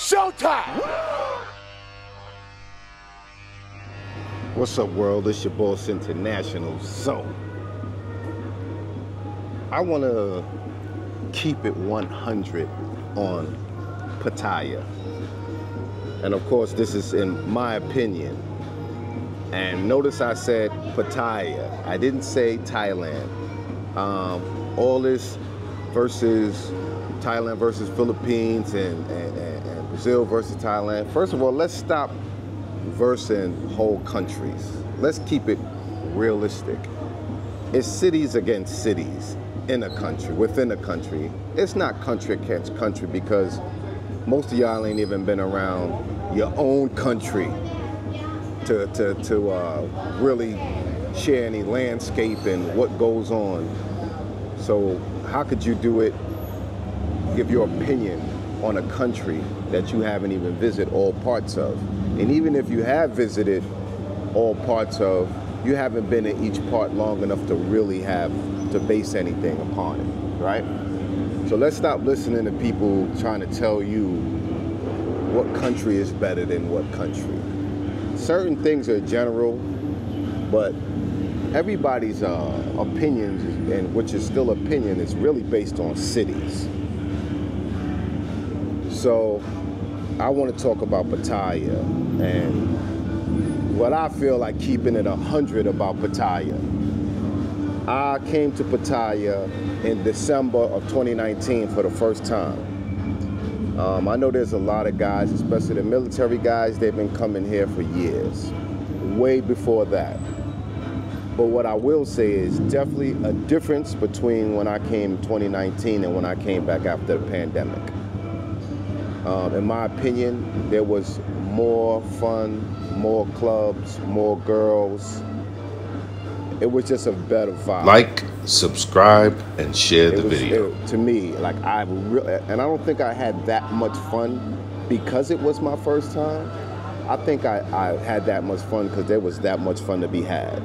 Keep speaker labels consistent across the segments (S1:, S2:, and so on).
S1: showtime!
S2: What's up, world? It's your boss, International Zoe. I want to keep it 100 on Pattaya. And of course, this is in my opinion. And notice I said Pattaya. I didn't say Thailand. All this versus Thailand versus Philippines and Brazil versus Thailand. First of all, let's stop versing whole countries. Let's keep it realistic. It's cities against cities in a country, within a country. It's not country against country because most of y'all ain't even been around your own country to really share any landscape and what goes on. So how could you do it, give your opinion on a country that you haven't even visited all parts of? And even if you have visited all parts of, you haven't been in each part long enough to really have to base anything upon it, right? So let's stop listening to people trying to tell you what country is better than what country. Certain things are general, but everybody's opinions, and which is still opinion, is really based on cities. So I want to talk about Pattaya and what I feel like keeping it 100 about Pattaya. I came to Pattaya in December of 2019 for the first time. I know there's a lot of guys, especially the military guys, they've been coming here for years, way before that. But what I will say is definitely a difference between when I came in 2019 and when I came back after the pandemic. In my opinion, there was more fun, more clubs, more girls. It was just a better vibe.
S3: Like, subscribe, and share the video.
S2: To me, like and I don't think I had that much fun because it was my first time. I think I had that much fun because there was that much fun to be had.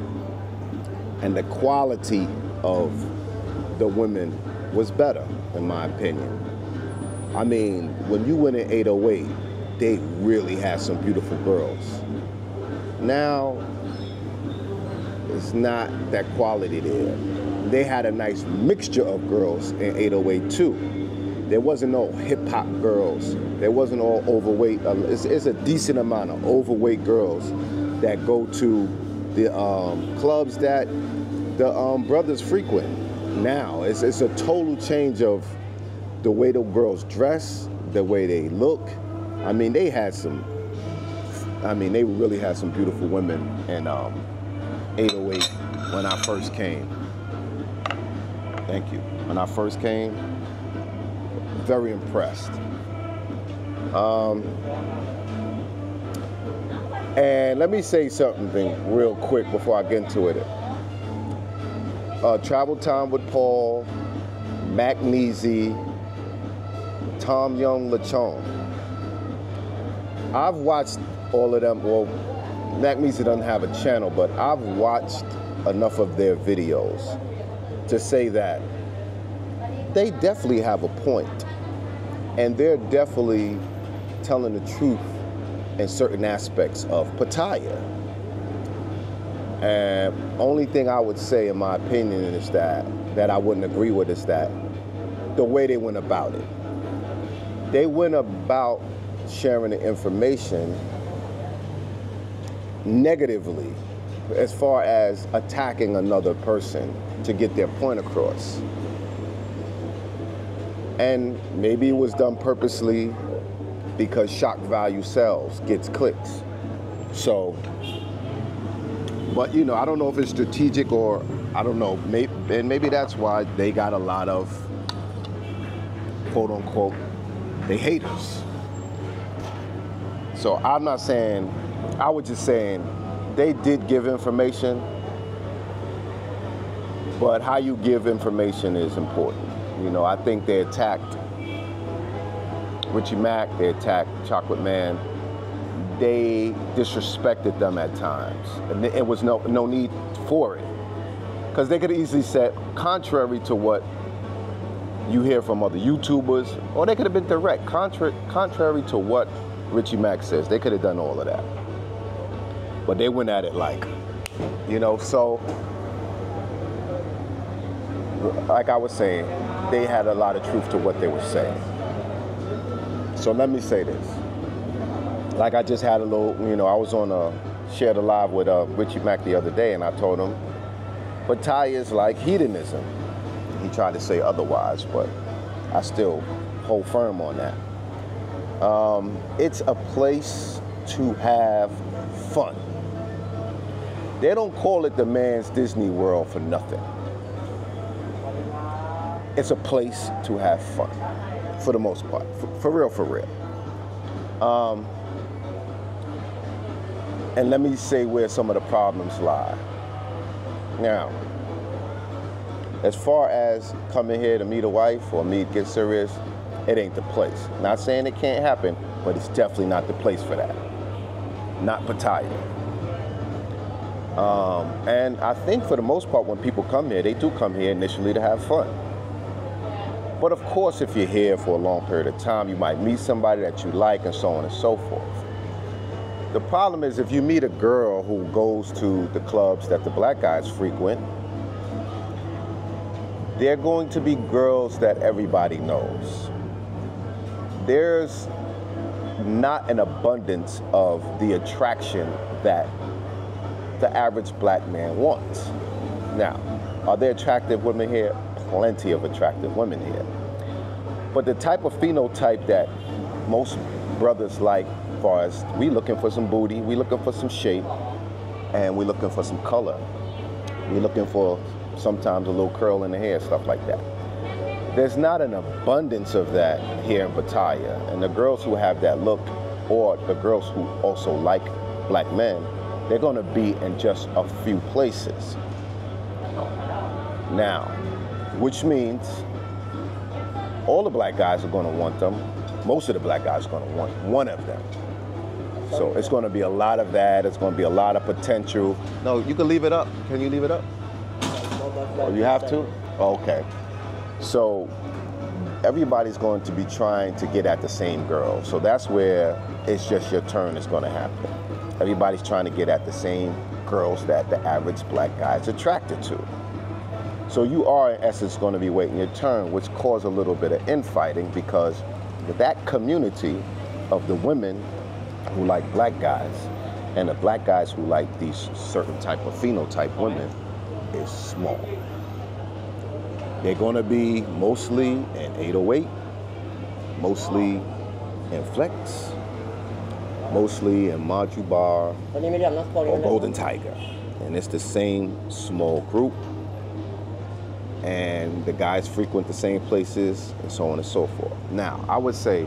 S2: And the quality of the women was better, in my opinion. I mean, when you went in 808, they really had some beautiful girls. Now, it's not that quality there. They had a nice mixture of girls in 808 too. There wasn't no hip-hop girls. There wasn't all overweight. It's a decent amount of overweight girls that go to the clubs that the brothers frequent. Now, it's a total change of the way the girls dress, the way they look. I mean, they really had some beautiful women in 808 when I first came. Thank you. When I first came, very impressed. And let me say something real quick before I get into it. Travel Time with Paul, Mac Neezy, Tom Young Lechon. I've watched all of them. Well, Mac Neezy doesn't have a channel, but I've watched enough of their videos to say that they definitely have a point, and they're definitely telling the truth in certain aspects of Pattaya. And only thing I would say, in my opinion, is that I wouldn't agree with is that the way they went about it. They went about sharing the information negatively as far as attacking another person to get their point across. And maybe it was done purposely because shock value sells, gets clicks. So, but you know, I don't know if it's strategic or I don't know, maybe that's why they got a lot of quote unquote, they haters. So I'm not saying, I was just saying they did give information, but how you give information is important. You know, I think they attacked Richie Mack, they attacked Chocolate Man. They disrespected them at times, and it was no need for it. Because they could have easily said, contrary to what you hear from other YouTubers, or they could have been direct, contrary to what Richie Mack says. They could have done all of that. But they went at it like, you know, so like I was saying, they had a lot of truth to what they were saying. So let me say this. Like I just had a little, you know, I was on shared a live with Richie Mack the other day, and I told him, Pattaya is like hedonism. He tried to say otherwise, but I still hold firm on that. It's a place to have fun. They don't call it the man's Disney World for nothing. It's a place to have fun, for the most part, for real, for real. And let me say where some of the problems lie. Now, as far as coming here to meet a wife or get serious, it ain't the place. Not saying it can't happen, but it's definitely not the place for that. Not Pattaya. And I think for the most part, when people come here, they do come here initially to have fun. But of course, if you're here for a long period of time, you might meet somebody that you like and so on and so forth. The problem is if you meet a girl who goes to the clubs that the black guys frequent, they're going to be girls that everybody knows. There's not an abundance of the attraction that the average black man wants. Now, are there attractive women here? Plenty of attractive women here. But the type of phenotype that most brothers like, as far as we looking for some booty, we looking for some shape, and we looking for some color. We looking for sometimes a little curl in the hair, stuff like that. There's not an abundance of that here in Pattaya. And the girls who have that look, or the girls who also like black men, they're gonna be in just a few places. Now, which means all the black guys are gonna want them. Most of the black guys are gonna want one of them. So it's gonna be a lot of that. It's gonna be a lot of potential. No, you can leave it up. Can you leave it up? Oh, you have to? Oh, okay. So everybody's going to be trying to get at the same girl. So that's where it's just your turn is gonna happen. Everybody's trying to get at the same girls that the average black guy is attracted to. So you are, in essence, going to be waiting your turn, which causes a little bit of infighting, because that community of the women who like black guys and the black guys who like these certain type of phenotype women is small. They're going to be mostly in 808, mostly in Flex, mostly in Maju Bar or Golden Tiger. And it's the same small group. And the guys frequent the same places and so on and so forth. Now, I would say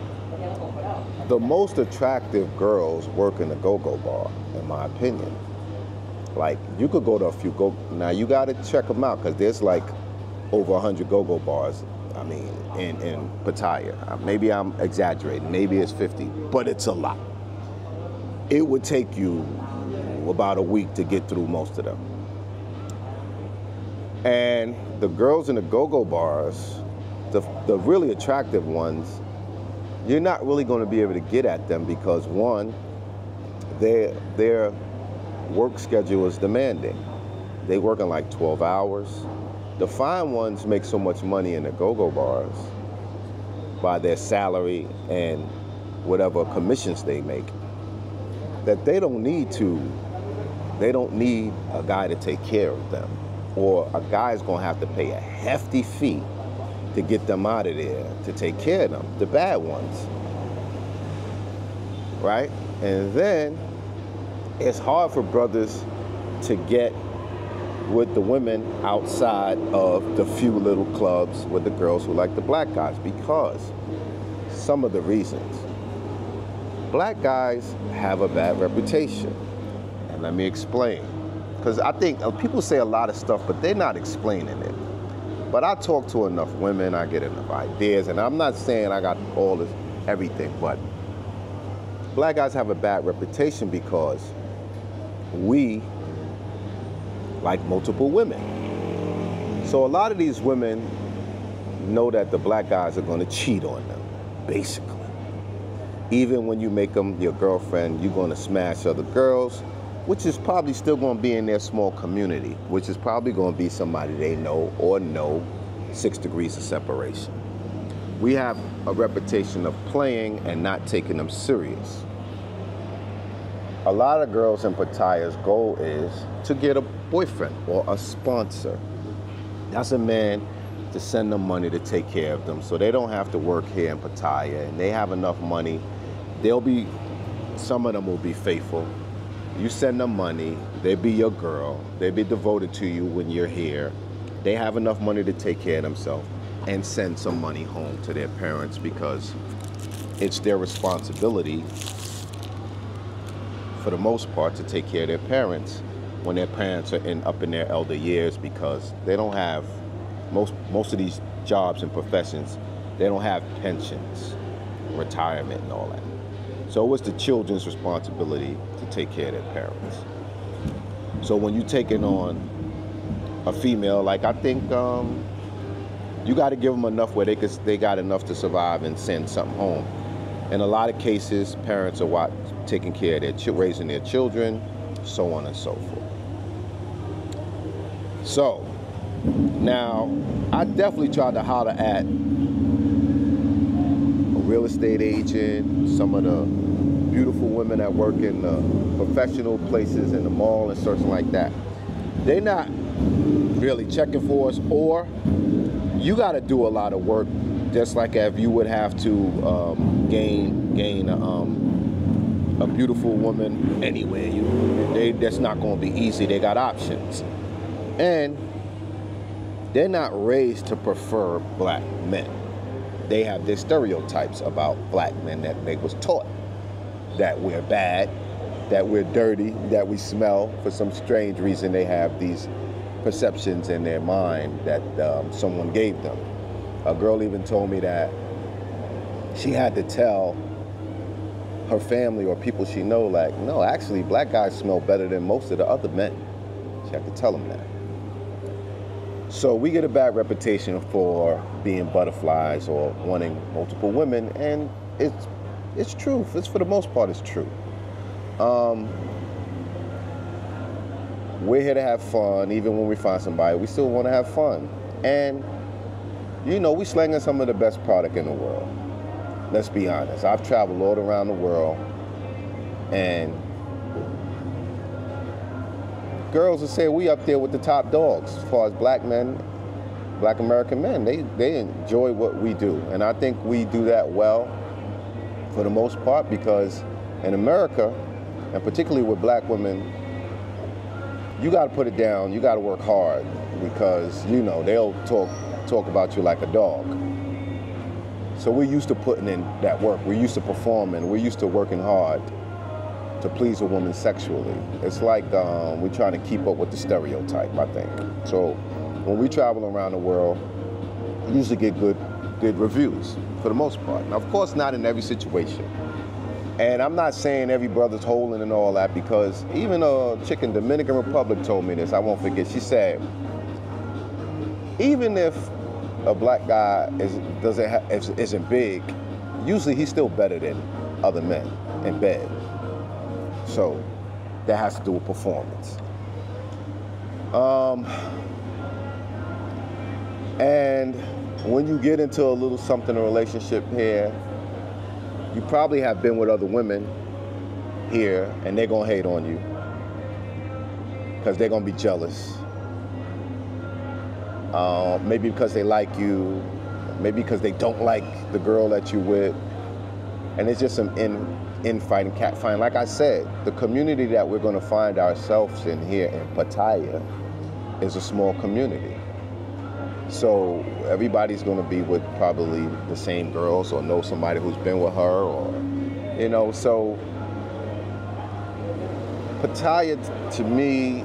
S2: the most attractive girls work in the go-go bar, in my opinion. Like, you could go to a few now you gotta check them out, because there's like over 100 go-go bars, I mean, in Pattaya. Maybe I'm exaggerating, maybe it's 50, but it's a lot. It would take you about a week to get through most of them. And the girls in the go-go bars, the really attractive ones, you're not really going to be able to get at them because, one, their work schedule is demanding. They working like 12 hours. The fine ones make so much money in the go-go bars by their salary and whatever commissions they make that they don't need a guy to take care of them. Or a guy's gonna have to pay a hefty fee to get them out of there, to take care of them, the bad ones, right? And then it's hard for brothers to get with the women outside of the few little clubs with the girls who like the black guys, because some of the reasons. Black guys have a bad reputation, and let me explain. Because I think people say a lot of stuff, but they're not explaining it. But I talk to enough women, I get enough ideas, and I'm not saying I got all this, everything, but black guys have a bad reputation because we like multiple women. So a lot of these women know that the black guys are going to cheat on them, basically. Even when you make them your girlfriend, you're going to smash other girls, which is probably still going to be in their small community, which is probably going to be somebody they know or know 6 degrees of separation. We have a reputation of playing and not taking them serious. A lot of girls in Pattaya's goal is to get a boyfriend or a sponsor. That's a man to send them money to take care of them so they don't have to work here in Pattaya, and they have enough money. Some of them will be faithful. You send them money, they be your girl, they be devoted to you when you're here. They have enough money to take care of themselves and send some money home to their parents, because it's their responsibility, for the most part, to take care of their parents when their parents are up in their elder years, because they don't have, most of these jobs and professions, they don't have pensions, retirement and all that. So it's the children's responsibility to take care of their parents. So when you're taking on a female, like, I think you got to give them enough where they got enough to survive and send something home. In a lot of cases, parents are taking care of raising their children, so on and so forth. So now, I definitely tried to holler at a real estate agent, some of the beautiful women that work in the professional places in the mall and something like that. They're not really checking for us, or you got to do a lot of work, just like if you would have to gain a beautiful woman anyway. That's not going to be easy. They got options. And they're not raised to prefer black men. They have their stereotypes about black men that they was taught. That we're bad, that we're dirty, that we smell. For some strange reason, they have these perceptions in their mind that someone gave them. A girl even told me that she had to tell her family or people she know, like, no, actually, black guys smell better than most of the other men. She had to tell them that. So we get a bad reputation for being butterflies or wanting multiple women, and it's true. It's, for the most part, it's true. We're here to have fun. Even when we find somebody, we still want to have fun. And, you know, we slanging some of the best product in the world. Let's be honest. I've traveled all around the world, and girls will say we up there with the top dogs as far as black men, black American men. They enjoy what we do. And I think we do that well for the most part, because in America, and particularly with black women, you got to put it down. You got to work hard, because, you know, they'll talk about you like a dog. So we're used to putting in that work. We're used to performing. We're used to working hard to please a woman sexually. It's like we're trying to keep up with the stereotype, I think. So when we travel around the world, we usually get good reviews for the most part. Now, of course, not in every situation. And I'm not saying every brother's holding and all that, because even a chick in Dominican Republic told me this, I won't forget. She said, even if a black guy isn't big, usually he's still better than other men in bed. So that has to do with performance. And when you get into a little something, a relationship here, you probably have been with other women here, and they're gonna hate on you because they're gonna be jealous. Maybe because they like you, maybe because they don't like the girl that you're with. And it's just some infighting, catfighting. Like I said, the community that we're gonna find ourselves in here in Pattaya is a small community. So everybody's gonna be with probably the same girls, or know somebody who's been with her, or, you know, so Pattaya, to me,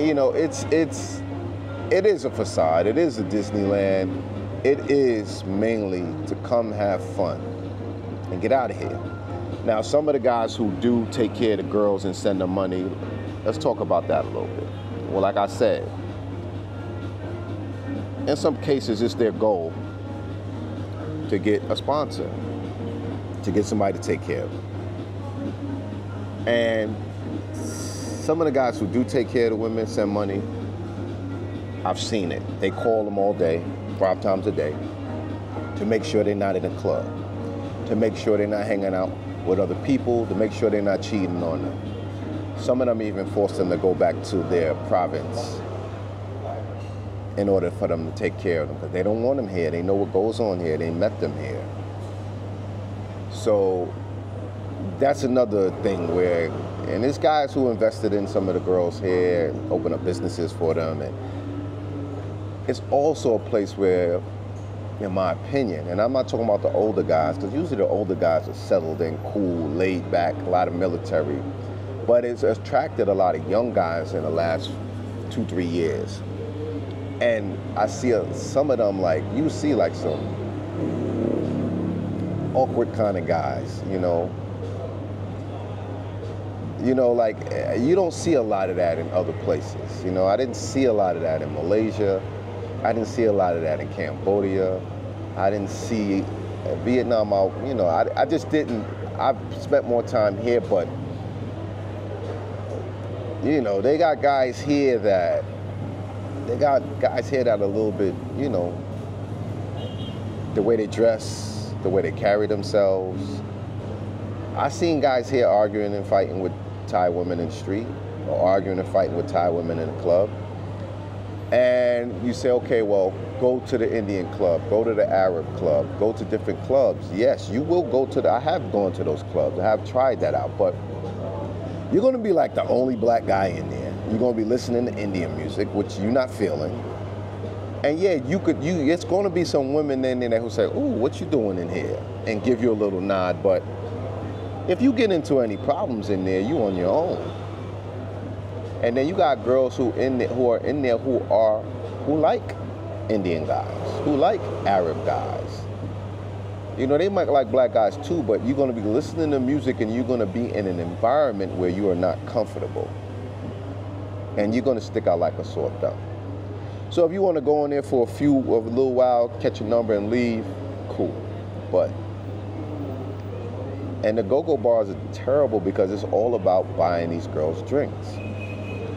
S2: you know, it is a facade. It is a Disneyland. It is mainly to come have fun and get out of here. Now, some of the guys who do take care of the girls and send them money, let's talk about that a little bit. Well, like I said, in some cases, it's their goal to get a sponsor, to get somebody to take care of them. And some of the guys who do take care of the women send money. I've seen it. They call them all day, 5 times a day, to make sure they're not in a club, to make sure they're not hanging out with other people, to make sure they're not cheating on them. Some of them even force them to go back to their province in order for them to take care of them, because they don't want them here. They know what goes on here. They met them here. So that's another thing where, and there's guys who invested in some of the girls here and open up businesses for them. And it's also a place where, in my opinion, and I'm not talking about the older guys, because usually the older guys are settled in, cool, laid back, a lot of military, but it's attracted a lot of young guys in the last 2-3 years. And I see some of them, like, you see like some awkward kind of guys, you know, like, you don't see a lot of that in other places. You know, I didn't see a lot of that in Malaysia. I didn't see a lot of that in Cambodia. I didn't see Vietnam. I just didn't. I've spent more time here, but, you know, they got guys here that are a little bit, you know, the way they dress, the way they carry themselves. I seen guys here arguing and fighting with Thai women in the street, or arguing and fighting with Thai women in the club. And you say, okay, well, go to the Indian club, go to the Arab club, go to different clubs. Yes, you will go to I have gone to those clubs. I have tried that out, but you're going to be like the only black guy in there. You're going to be listening to Indian music, which you're not feeling. And yeah, it's going to be some women in there who say, ooh, what you doing in here? And give you a little nod. But if you get into any problems in there, you on your own. And then you got girls who like Indian guys, who like Arab guys. You know, they might like black guys too, but you're going to be listening to music and you're going to be in an environment where you are not comfortable. And you're going to stick out like a sore thumb. So if you want to go in there for a little while, catch a number and leave, cool. And the go-go bars are terrible because it's all about buying these girls drinks.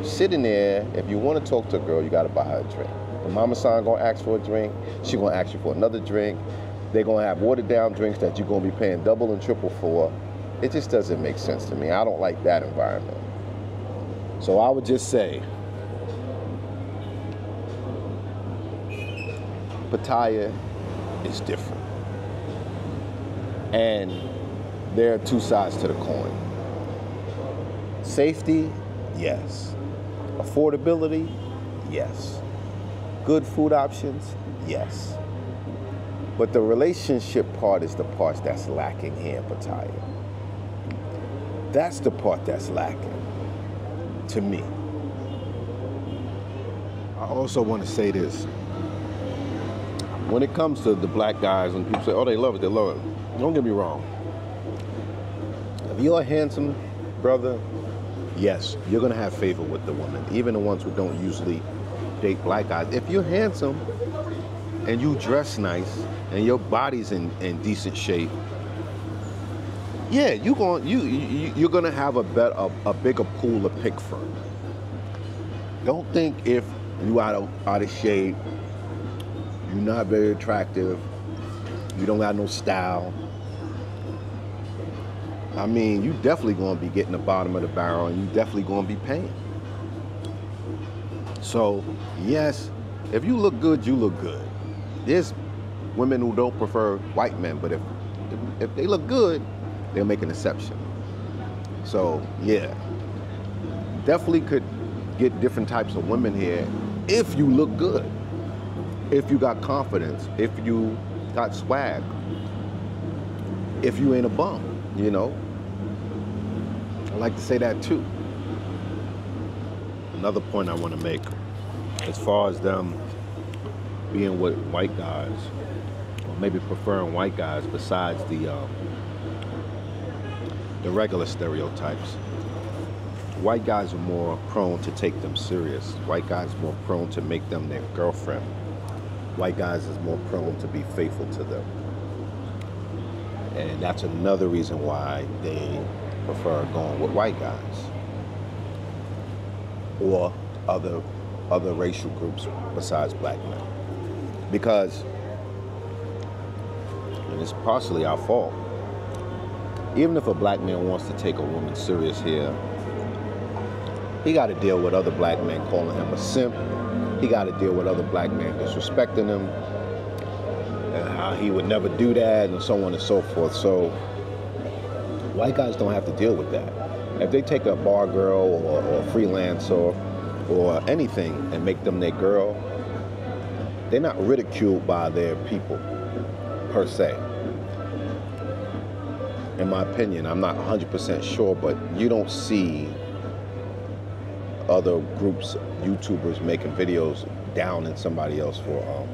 S2: Sitting there, if you want to talk to a girl, you got to buy her a drink. The mama son going to ask for a drink. She going to ask you for another drink. They're going to have watered down drinks that you're going to be paying double and triple for. It just doesn't make sense to me. I don't like that environment. So I would just say, Pattaya is different. And there are two sides to the coin. Safety, yes. Affordability, yes. Good food options, yes. But the relationship part is the part that's lacking here in Pattaya. That's the part that's lacking, to me. I also want to say this. When it comes to the black guys, and people say, oh, they love it, don't get me wrong. If you're a handsome brother, yes, you're going to have favor with the woman, even the ones who don't usually date black guys. If you're handsome and you dress nice and your body's in decent shape, yeah, you're going to have a bigger pool to pick from. Don't think if you out of shape, you're not very attractive, you don't got no style. I mean, you definitely going to be getting the bottom of the barrel, and you definitely going to be paying. So, yes, if you look good, you look good. There's women who don't prefer white men, but if they look good, they'll make an exception. So, yeah, definitely could get different types of women here if you look good, if you got confidence, if you got swag, if you ain't a bum, you know. I like to say that too. Another point I want to make, as far as them being with white guys, or maybe preferring white guys besides the regular stereotypes. White guys are more prone to take them serious. White guys are more prone to make them their girlfriend. white guys is more prone to be faithful to them. And that's another reason why they prefer going with white guys or other racial groups besides black men. Because, and it's partially our fault, even if a black man wants to take a woman serious here, he got to deal with other black men calling him a simp. He got to deal with other black men disrespecting him, and how he would never do that, and so on and so forth. So white guys don't have to deal with that. If they take a bar girl or a freelancer or anything and make them their girl, they're not ridiculed by their people per se. In my opinion, I'm not 100% sure, but you don't see other groups, YouTubers making videos downing somebody else for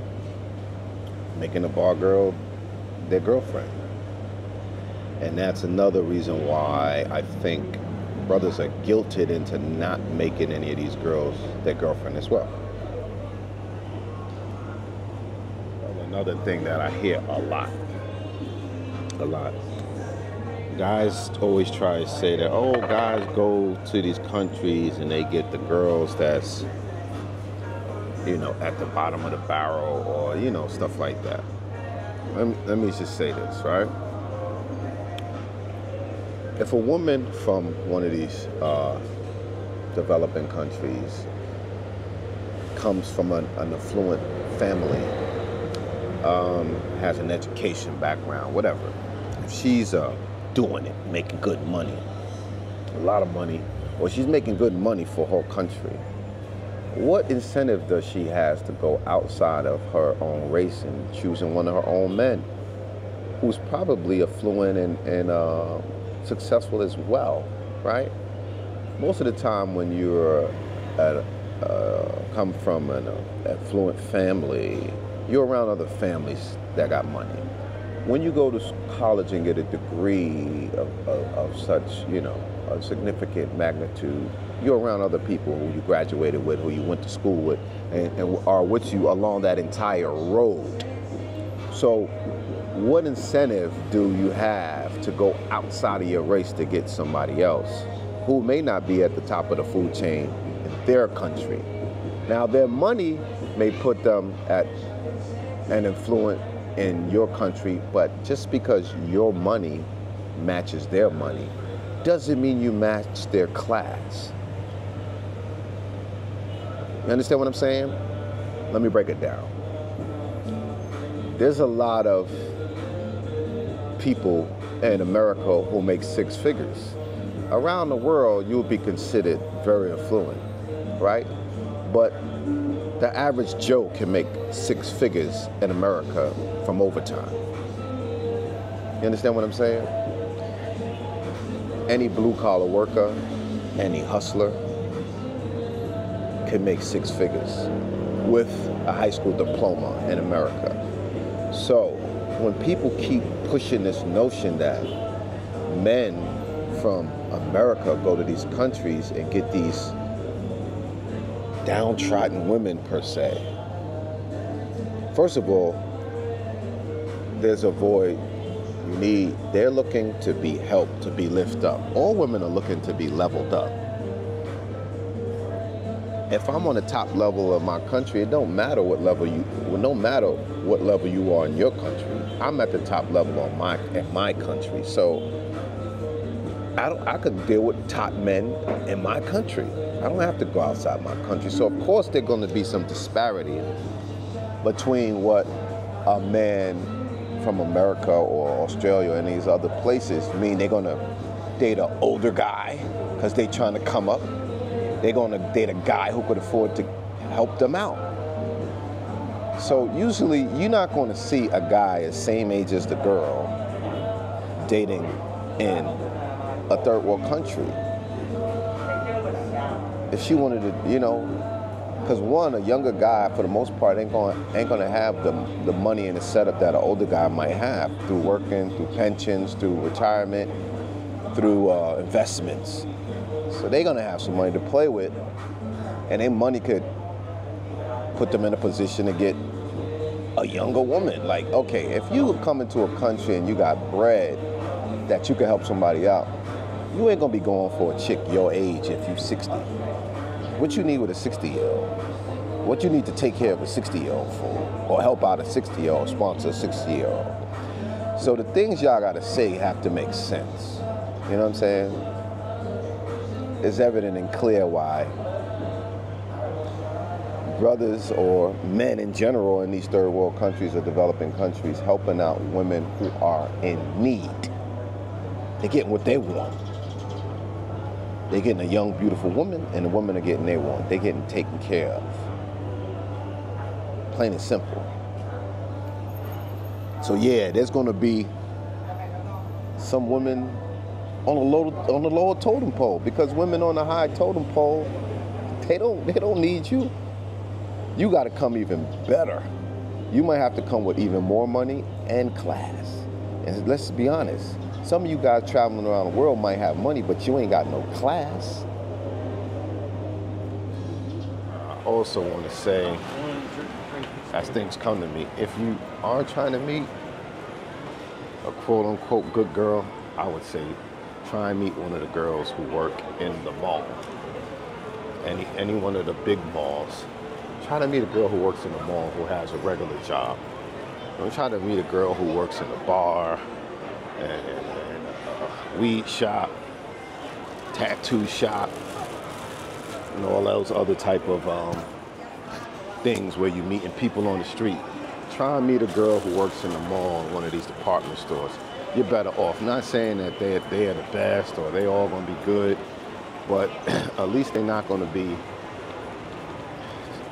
S2: making a bar girl their girlfriend. And that's another reason why I think brothers are guilted into not making any of these girls their girlfriend as well. Another thing that I hear a lot. Guys always try to say that, oh, guys go to these countries and they get the girls that's, you know, at the bottom of the barrel, or, you know, stuff like that. Let me just say this, right? If a woman from one of these developing countries comes from an affluent family, has an education background, whatever, if she's doing it, making good money, a lot of money, or she's making good money for her country, what incentive does she have to go outside of her own race and choosing one of her own men who's probably affluent and successful as well, right? Most of the time when you're come from an affluent family, you're around other families that got money. When you go to college and get a degree of such, you know, a significant magnitude, you're around other people who you graduated with, who you went to school with, and are with you along that entire road. So what incentive do you have to go outside of your race to get somebody else who may not be at the top of the food chain in their country? Now, their money may put them at an influence in your country, but just because your money matches their money doesn't mean you match their class. You understand what I'm saying? Let me break it down. There's a lot of people in America who make six figures. Around the world, you'll be considered very affluent, right? But the average Joe can make six figures in America from overtime. You understand what I'm saying? Any blue-collar worker, any hustler can make six figures with a high school diploma in America. So when people keep pushing this notion that men from America go to these countries and get these downtrodden women per se, first of all, there's a void. They're looking to be helped, to be lifted up. All women are looking to be leveled up. If I'm on the top level of my country, it don't matter what level no matter what level you are in your country. I'm at the top level in my country. So I could deal with top men in my country. I don't have to go outside my country. So of course there's going to be some disparity between what a man from America or Australia and these other places mean. They're going to date an older guy because they're trying to come up. They're going to date a guy who could afford to help them out. So usually you're not going to see a guy the same age as the girl dating in a third world country. If she wanted to, you know, because one, a younger guy for the most part ain't gonna have the money and the setup that an older guy might have through working, through pensions, through retirement, through investments. So they're gonna have some money to play with, and their money could put them in a position to get a younger woman. Like, okay, if you come into a country and you got bread that you can help somebody out, you ain't gonna be going for a chick your age if you're 60. What you need with a 60-year-old? What you need to take care of a 60-year-old for? Or help out a 60-year-old, sponsor a 60-year-old? So the things y'all gotta say have to make sense. You know what I'm saying? It's evident and clear why brothers or men in general in these third world countries or developing countries helping out women who are in need. They're getting what they want. They're getting a young, beautiful woman, and the women are getting they want. They're getting taken care of. Plain and simple. So yeah, there's gonna be some women on the lower totem pole, because women on the high totem pole, they don't need you. You got to come even better. You might have to come with even more money and class. And let's be honest, some of you guys traveling around the world might have money, but you ain't got no class. I also want to say, as things come to me, if you are trying to meet a quote-unquote good girl, I would say try and meet one of the girls who work in the mall. Any one of the big malls. Try to meet a girl who works in the mall who has a regular job. Don't try to meet a girl who works in a bar and a weed shop, tattoo shop, and all those other type of things where you're meeting people on the street. Try and meet a girl who works in the mall in one of these department stores. You're better off. Not saying that they're the best or they all gonna be good, but at least they're not gonna be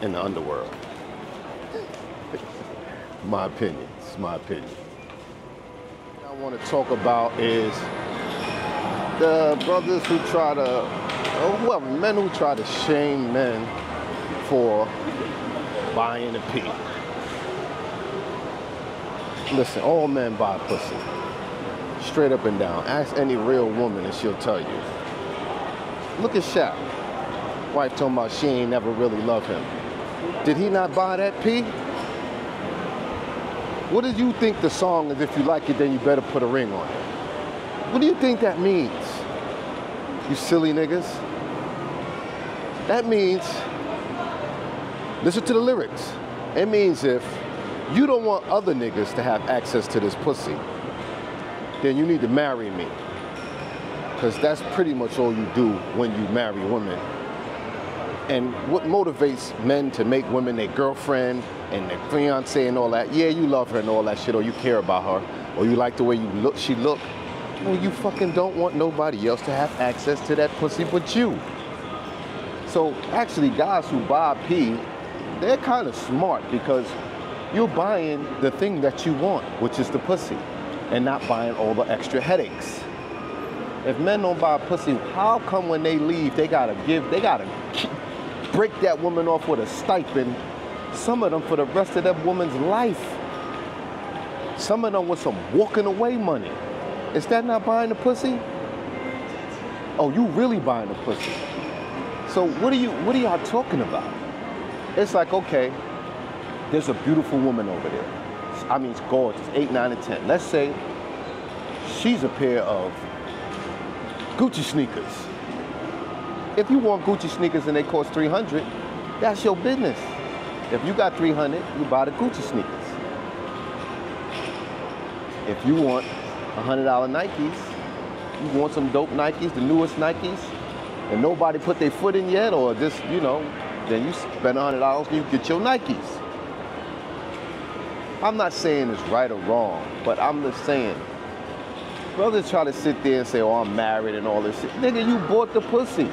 S2: in the underworld. My opinion. It's my opinion. What I want to talk about is the brothers who try to, or whoever, men who try to shame men for buying a pee. Listen, all men buy pussy. Straight up and down. Ask any real woman and she'll tell you. Look at Shaq. Wife talking about she ain't never really loved him. Did he not buy that pee? What do you think the song is, if you like it, then you better put a ring on it? What do you think that means? You silly niggas. That means, listen to the lyrics. It means if you don't want other niggas to have access to this pussy, then you need to marry me. Because that's pretty much all you do when you marry women. And what motivates men to make women their girlfriend and their fiance and all that? Yeah, you love her and all that shit, or you care about her, or you like the way she look. Well, you fucking don't want nobody else to have access to that pussy but you. So actually, guys who buy pee, they're kind of smart, because you're buying the thing that you want, which is the pussy, and not buying all the extra headaches. If men don't buy pussy, how come when they leave, they gotta break that woman off with a stipend, some of them for the rest of that woman's life. Some of them with some walking away money. Is that not buying the pussy? Oh, you really buying the pussy. So what are y'all talking about? It's like, okay, there's a beautiful woman over there. I mean, it's gorgeous, 8, 9, and 10. Let's say she's a pair of Gucci sneakers. If you want Gucci sneakers and they cost $300, that's your business. If you got $300, you buy the Gucci sneakers. If you want $100 Nikes, you want some dope Nikes, the newest Nikes, and nobody put their foot in yet, or just, you know, then you spend $100 and you get your Nikes. I'm not saying it's right or wrong, but I'm just saying, brothers try to sit there and say, oh, I'm married and all this shit. Nigga, you bought the pussy.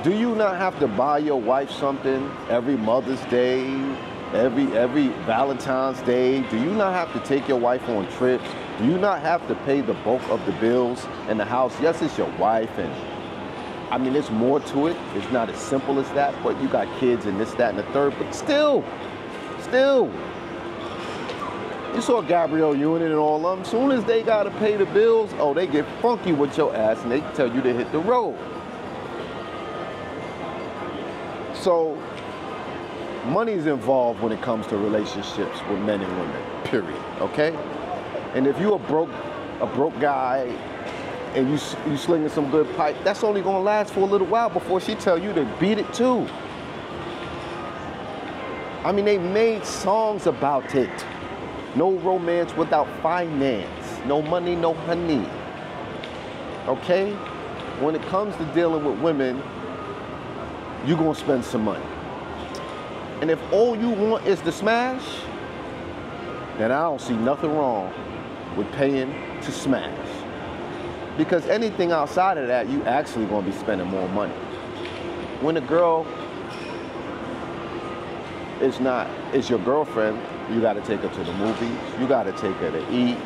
S2: Do you not have to buy your wife something every Mother's Day, every Valentine's Day? Do you not have to take your wife on trips? Do you not have to pay the bulk of the bills in the house? Yes, it's your wife, and I mean, there's more to it. It's not as simple as that, but you got kids and this, that, and the third, but still. You saw Gabrielle Union and all of them. As soon as they gotta pay the bills, oh, they get funky with your ass and they tell you to hit the road. So Money's involved when it comes to relationships with men and women, period, okay? And if you're a broke guy and you slinging some good pipe, that's only gonna last for a little while before she tell you to beat it too. I mean, they made songs about it. No romance without finance. No money, no honey. Okay? When it comes to dealing with women, you're gonna spend some money. And if all you want is to smash, then I don't see nothing wrong with paying to smash. Because anything outside of that, you actually gonna be spending more money. When a girl is your girlfriend, you gotta take her to the movies, you gotta take her to eat,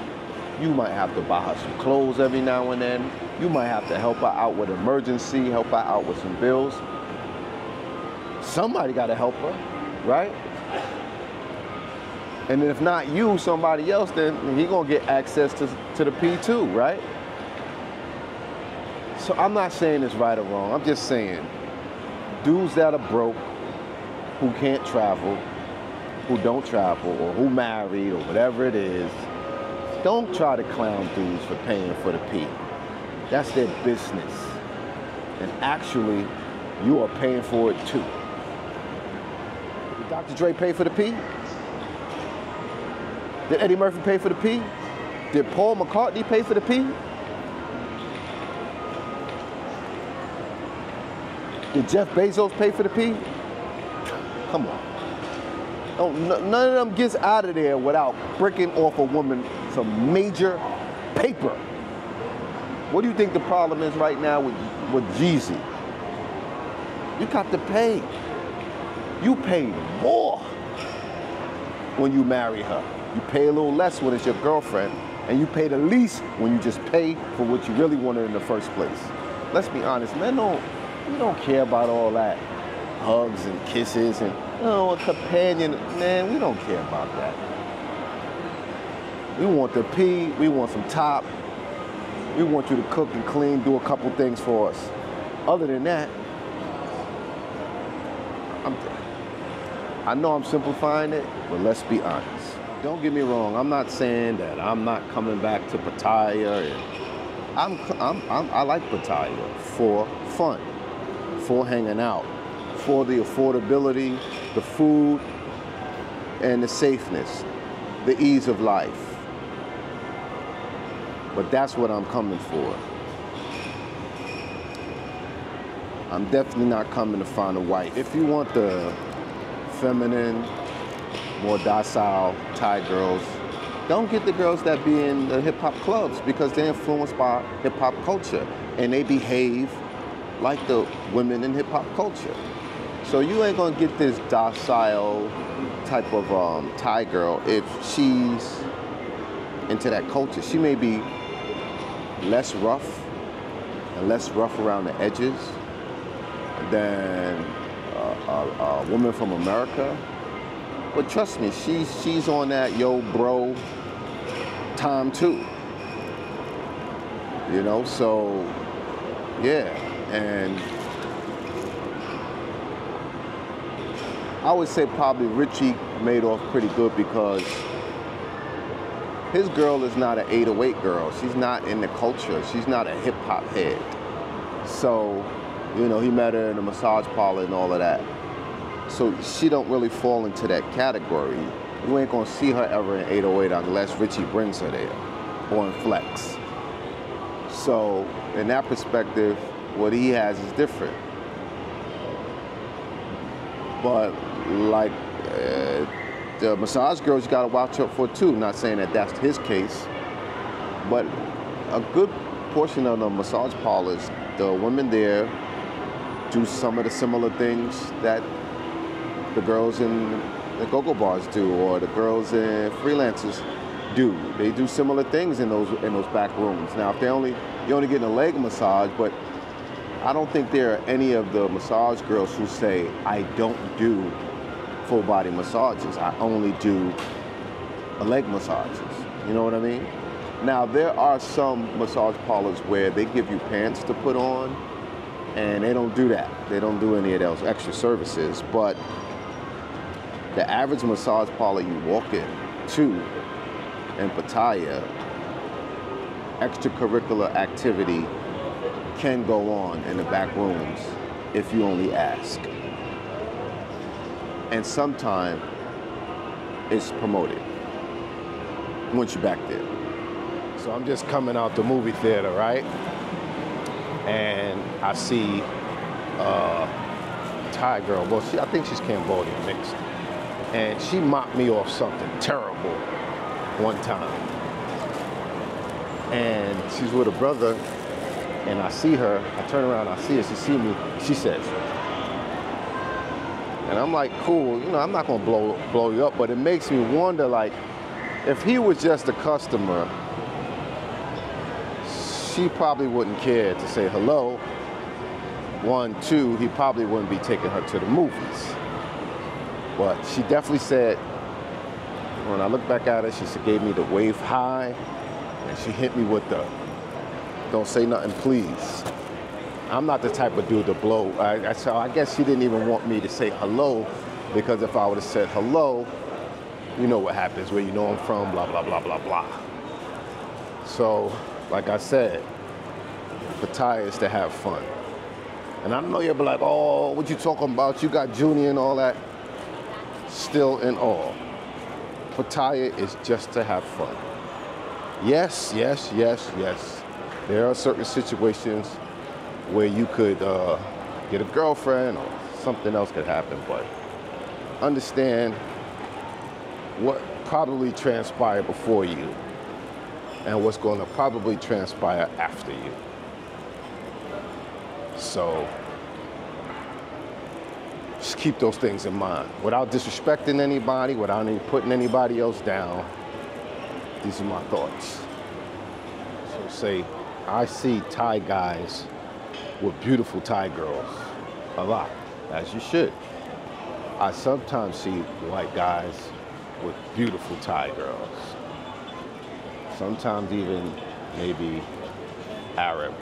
S2: you might have to buy her some clothes every now and then, you might have to help her out with emergency, help her out with some bills. Somebody gotta help her, right? And if not you, somebody else, then he gonna get access to the P too, right? So I'm not saying it's right or wrong. I'm just saying dudes that are broke, who can't travel, who don't travel, or who married, or whatever it is, don't try to clown dudes for paying for the P. That's their business. And actually, you are paying for it too. Did Dr. Dre pay for the P? Did Eddie Murphy pay for the P? Did Paul McCartney pay for the P? Did Jeff Bezos pay for the P? Come on. Oh, none of them gets out of there without breaking off a woman some major paper. What do you think the problem is right now with Jeezy? You got to pay. You pay more when you marry her. You pay a little less when it's your girlfriend, and you pay the least when you just pay for what you really wanted in the first place. Let's be honest, men we don't care about all that. Hugs and kisses and, a companion. Man, we don't care about that. We want the P, we want some top. We want you to cook and clean, do a couple things for us. Other than that, I know I'm simplifying it, but let's be honest. Don't get me wrong, I'm not saying that I'm not coming back to Pattaya. I like Pattaya for fun, for hanging out, for the affordability, the food, and the safeness, the ease of life. But that's what I'm coming for. I'm definitely not coming to find a wife. If you want the feminine, more docile Thai girls, don't get the girls that be in the hip hop clubs because they're influenced by hip hop culture and they behave like the women in hip hop culture. So you ain't gonna get this docile type of Thai girl if she's into that culture. She may be less rough and less rough around the edges than a woman from America. But trust me, she's on that yo bro time too. You know, so yeah, and I would say probably Richie made off pretty good because his girl is not an 808 girl. She's not in the culture. She's not a hip hop head. So, you know, he met her in a massage parlor and all of that. So she don't really fall into that category. You ain't gonna see her ever in 808 unless Richie brings her there or in Flex. So in that perspective, what he has is different. But like the massage girls, you gotta watch out for too. Not saying that that's his case, but a good portion of the massage parlors, the women there do some of the similar things that the girls in the go-go bars do, or the girls in freelancers do. They do similar things in those back rooms. Now, if you're only getting a leg massage, but I don't think there are any of the massage girls who say, I don't do full body massages. I only do leg massages. You know what I mean? Now, there are some massage parlors where they give you pants to put on, and they don't do that. They don't do any of those extra services, but The average massage parlor you walk in Pattaya, extracurricular activity can go on in the back rooms if you only ask. And sometimes it's promoted once you're back there. So I'm just coming out the movie theater, right? And I see a Thai girl. Well, I think she's Cambodian mixed. And she mocked me off something terrible one time. And she's with a brother, and I see her, I turn around, I see her, she see me, she says, and I'm like, cool, you know, I'm not gonna blow you up, but it makes me wonder, like, if he was just a customer, she probably wouldn't care to say hello. 1, 2, he probably wouldn't be taking her to the movies. But she definitely said, when I look back at her, she gave me the wave high, and she hit me with the, don't say nothing, please. I'm not the type of dude to blow. So I guess she didn't even want me to say hello, because if I would have said hello, you know what happens, where you know I'm from, blah, blah, blah, blah, blah. So, like I said, Pattaya is to have fun. And I know you'll be like, oh, what you talking about? You got Junior and all that. Still in all, Pattaya is just to have fun. Yes, yes, yes, yes. There are certain situations where you could get a girlfriend or something else could happen, but understand what probably transpired before you and what's going to probably transpire after you. So just keep those things in mind. Without disrespecting anybody, without putting anybody else down, these are my thoughts. So say, I see Thai guys with beautiful Thai girls a lot, as you should. I sometimes see white guys with beautiful Thai girls. Sometimes even maybe Arab.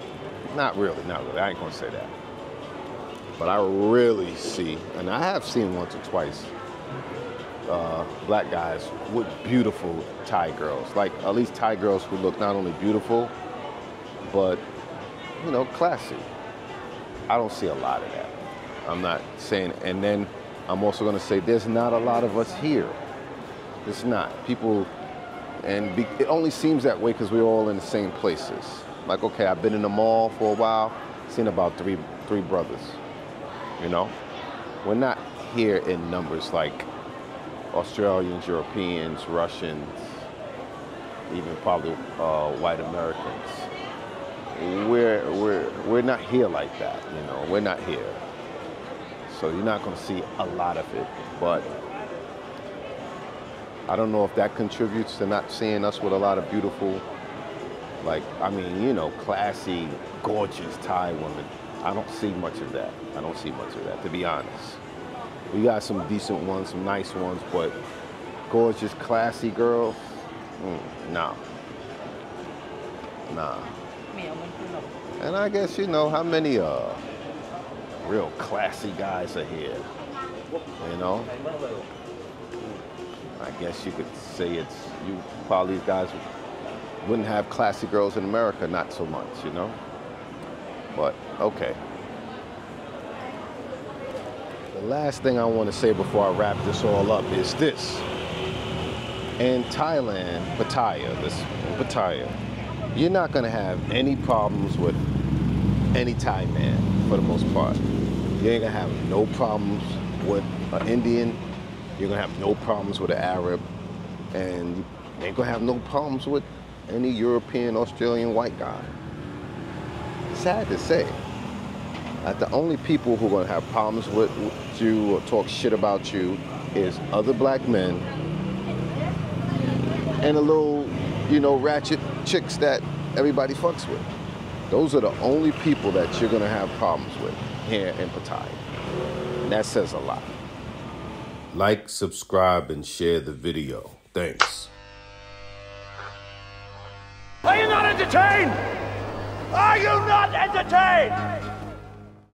S2: Not really, I ain't gonna say that. But I really see, and I have seen once or twice, black guys with beautiful Thai girls. Like, at least Thai girls who look not only beautiful, but, you know, classy. I don't see a lot of that. I'm not saying, and then I'm also gonna say there's not a lot of us here. It's not. People, and it only seems that way because we're all in the same places. Like, okay, I've been in the mall for a while, seen about three brothers, you know? We're not here in numbers like Australians, Europeans, Russians, even probably white Americans. We're not here like that, you know? We're not here. So you're not gonna see a lot of it, but I don't know if that contributes to not seeing us with a lot of beautiful, like, I mean, you know, classy, gorgeous Thai women. I don't see much of that. I don't see much of that, to be honest. We got some decent ones, some nice ones, but gorgeous, classy girls, nah. And I guess, you know, how many real classy guys are here, you know? I guess you could say probably guys wouldn't have classy girls in America, not so much, you know? But, okay. The last thing I want to say before I wrap this all up is this. In Thailand, Pattaya, you're not going to have any problems with any Thai man, for the most part. You ain't going to have no problems with an Indian. You're going to have no problems with an Arab. And you ain't going to have no problems with any European, Australian white guy. Sad to say that the only people who are going to have problems with you or talk shit about you is other black men and a little, you know, ratchet chicks that everybody fucks with. Those are the only people that you're going to have problems with here in Pattaya. And that says a lot.
S3: Like, subscribe, and share the video. Thanks.
S1: Are you not entertained? Are you not entertained?